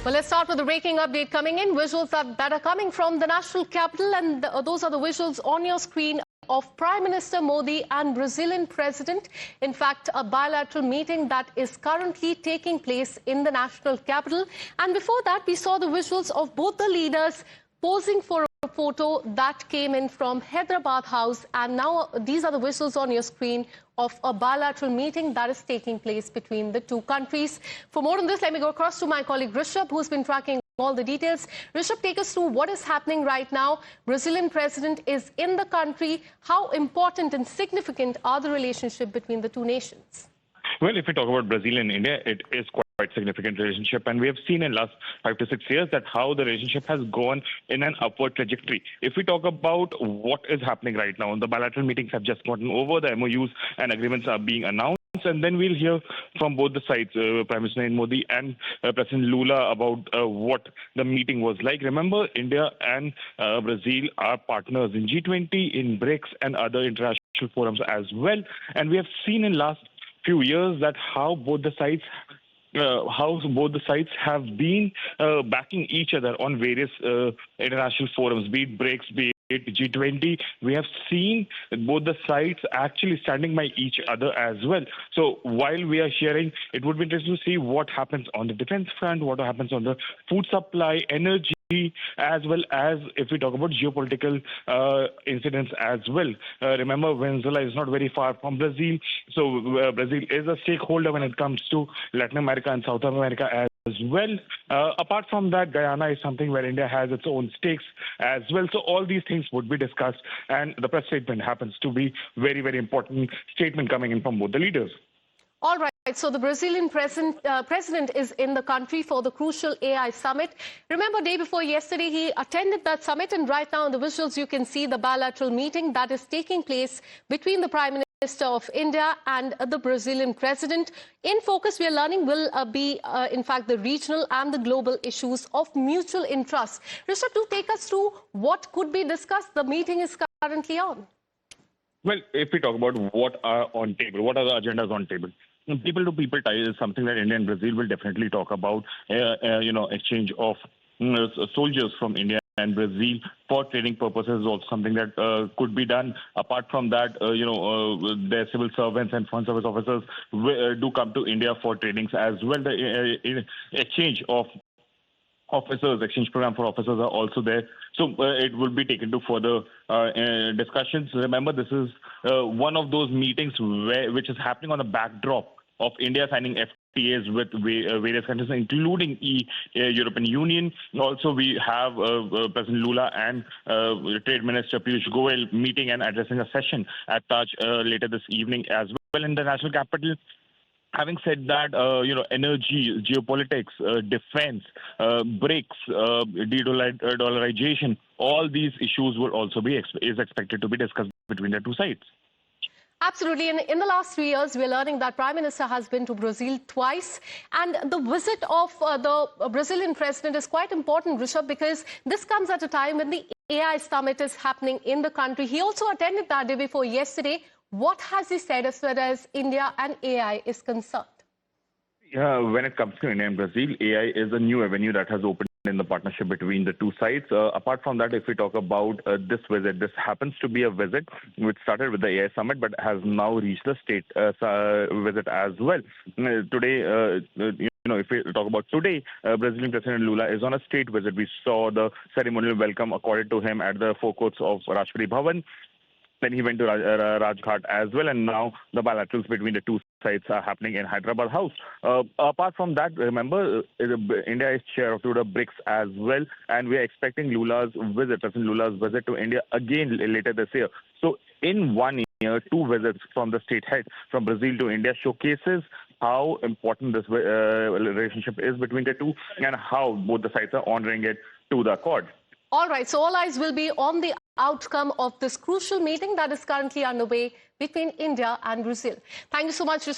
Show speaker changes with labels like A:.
A: Well, let's start with the breaking update coming in. Visuals that are coming from the national capital, and those are the visuals on your screen of Prime Minister Modi and Brazilian President. In fact, a bilateral meeting that is currently taking place in the national capital. And before that, we saw the visuals of both the leaders posing for a photo that came in from Hyderabad House. And now these are the visuals on your screen of a bilateral meeting that is taking place between the two countries. For more on this, let me go across to my colleague Rishabh, who's been tracking all the details. Rishabh, take us through what is happening right now. Brazilian president is in the country. How important and significant are the relationship between the two nations?
B: Well, if we talk about Brazil and India, it is quite significant relationship, and we have seen in last 5 to 6 years that how the relationship has gone in an upward trajectory. If we talk about what is happening right now, the bilateral meetings have just gotten over, the MOUs and agreements are being announced. And then we'll hear from both the sides, Prime Minister Modi and President Lula, about what the meeting was like. Remember, India and Brazil are partners in G20, in BRICS, and other international forums as well. And we have seen in last few years that how both the sides have been backing each other on various international forums, be it BRICS, be it G20. We have seen both the sides actually standing by each other as well. So while we are sharing, it would be interesting to see what happens on the defense front, what happens on the food supply, energy, as well as if we talk about geopolitical incidents as well. Remember, Venezuela is not very far from Brazil. So Brazil is a stakeholder when it comes to Latin America and South America as well. Apart from that, Guyana is something where India has its own stakes as well. So all these things would be discussed, and the press statement happens to be very, very important statement coming in from both the leaders.
A: All right. So the Brazilian president is in the country for the crucial AI summit. Remember, day before yesterday, he attended that summit. And right now in the visuals, you can see the bilateral meeting that is taking place between the Prime Minister of India and the Brazilian president. In focus, we are learning will be, in fact, the regional and the global issues of mutual interest. Rishabh, do take us through what could be discussed. The meeting is currently on.
B: Well, if we talk about what are on table, what are the agendas on table? People-to-people ties is something that India and Brazil will definitely talk about. Exchange of soldiers from India and Brazil for training purposes is also something that could be done. Apart from that, their civil servants and foreign service officers do come to India for trainings as well. The exchange of officers, exchange program for officers are also there. So it will be taken to further discussions. Remember, this is one of those meetings which is happening on a backdrop of India signing FTAs with various countries, including European Union. Also, we have President Lula and Trade Minister Piyush Goyal meeting and addressing a session at Taj later this evening as well in the national capital. Having said that, energy, geopolitics, defense, BRICS, de-dollarization, all these issues will also be expected to be discussed between the two sides.
A: Absolutely. In the last 3 years, we're learning that Prime Minister has been to Brazil twice. And the visit of the Brazilian president is quite important, Rishabh, because this comes at a time when the AI summit is happening in the country. He also attended that day before yesterday. What has he said as far as India and AI is concerned?
B: Yeah, when it comes to India and Brazil, AI is a new avenue that has opened in the partnership between the two sides. Apart from that, if we talk about this visit, this happens to be a visit which started with the AI summit but has now reached the state visit as well. Today, if we talk about today, Brazilian President Lula is on a state visit. We saw the ceremonial welcome accorded to him at the forecourts of Rashtrapati Bhavan. Then he went to Rajghat as well, and now the bilaterals between the two sides are happening in Hyderabad House. Apart from that, remember, India is chair of the BRICS as well, and we are expecting President Lula's visit to India again later this year. So in 1 year, 2 visits from the state head from Brazil to India showcases how important this relationship is between the two and how both the sides are honoring it to the accord.
A: All right, so all eyes will be on the outcome of this crucial meeting that is currently underway between India and Brazil. Thank you so much, Rishabh.